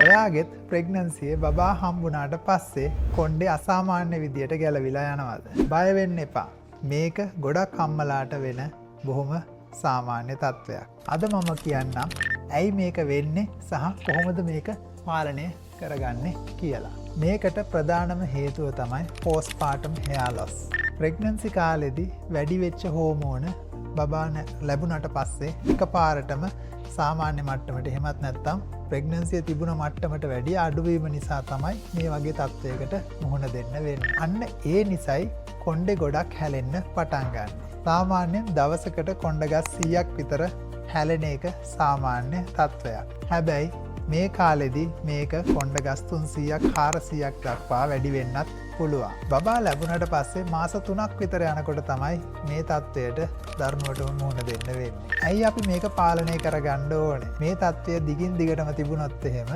ඔයාගෙත් ප්‍රෙග්නන්සියේ බබා හම්බුනාට පස්සේ කොණ්ඩේ අසාමාන්‍ය විදියට ගැලවිලා යනවාද? බය වෙන්න එපා. මේක ගොඩක් අම්මලාට වෙන බොහොම සාමාන්‍ය තත්ත්වයක්. අද මම කියන්නම් ඇයි මේක වෙන්නේ සහ කොහොමද මේක පාලනය කරගන්නේ කියලා. මේකට ප්‍රධානම හේතුව තමයි පෝස්ට්පාර්ටම් හෙයාර් ලොස්. ප්‍රෙග්නන්සි කාලෙදී වැඩි වෙච්ච හෝමෝන බබා ලැබුණට පස්සේ එකපාරටම සාමාන්‍ය මට්ටමට එහෙමත් නැත්නම් ප්‍රෙග්නන්සිය තිබුණ මට්ටමට වැඩි අඩුවීම නිසා තමයි මේ වගේ තත්ත්වයකට මුහුණ දෙන්න වෙන්නේ. අන්න ඒ නිසයි කොණ්ඩේ ගොඩක් හැලෙන්න පටන් ගන්න. සාමාන්‍යයෙන් දවසකට කොණ්ඩ ගස් 100ක් විතර හැලෙන එක සාමාන්‍ය තත්ත්වයක්. හැබැයි මේ කාලෙදී මේක කොණ්ඩ ගස් 300ක් 400ක් දක්වා වැඩි වෙන්නත් පුළුවන්. බබා ලැබුණට පස්සේ මාස 3ක් විතර යනකොට තමයි මේ තත්ත්වයට දරුණුවටම මුහුණ දෙන්න වෙන්නේ. ඇයි අපි මේක පාලනය කරගන්න ඕනේ? මේ තත්ත්වය දිගින් දිගටම තිබුණොත් එහෙම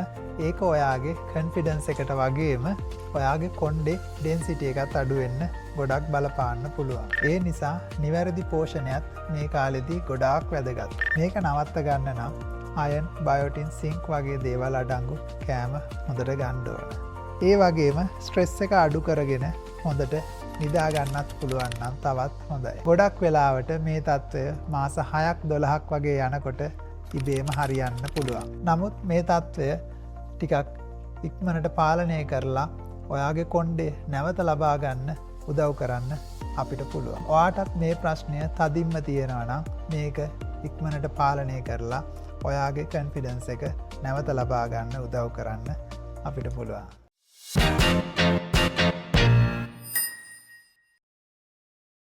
ඒක ඔයාගේ කොන්ෆිඩන්ස් එකට වගේම ඔයාගේ කොණ්ඩේ ඩෙන්සිටි එකත් අඩු වෙන්න ගොඩක් බලපාන්න පුළුවන්. ඒ නිසා නිවැරදි පෝෂණයත් මේ කාලෙදී ගොඩාක් වැදගත්. මේක නවත්ත ගන්න නම් අයන්, බයෝටින්, සිංක් වගේ දේවල් අඩංගු කෑම හොඳට ගන්න ඕන. ඒ වගේම ස්ට්‍රෙස් එක අඩු කරගෙන හොඳට නිදා ගන්නත් පුළුවන් නම් තවත් හොඳයි. ගොඩක් වෙලාවට මේ තත්ත්වය මාස 6ක් 12ක් වගේ යනකොට ඉබේම හරියන්න පුළුවන්. නමුත් මේ තත්ත්වය ටිකක් ඉක්මනට පාලනය කරලා ඔයාගේ කොණ්ඩේ නැවත ලබා ගන්න උදව් කරන්න අපිට පුළුවන්. ඔයාටත් මේ ප්‍රශ්නය තදින්ම තියෙනවා නම් මේක ඉක්මනට පාලනය කරලා ඔයාගේ කොන්ෆිඩන්ස් එක නැවත ලබා ගන්න උදව් කරන්න අපිට පුළුවන්.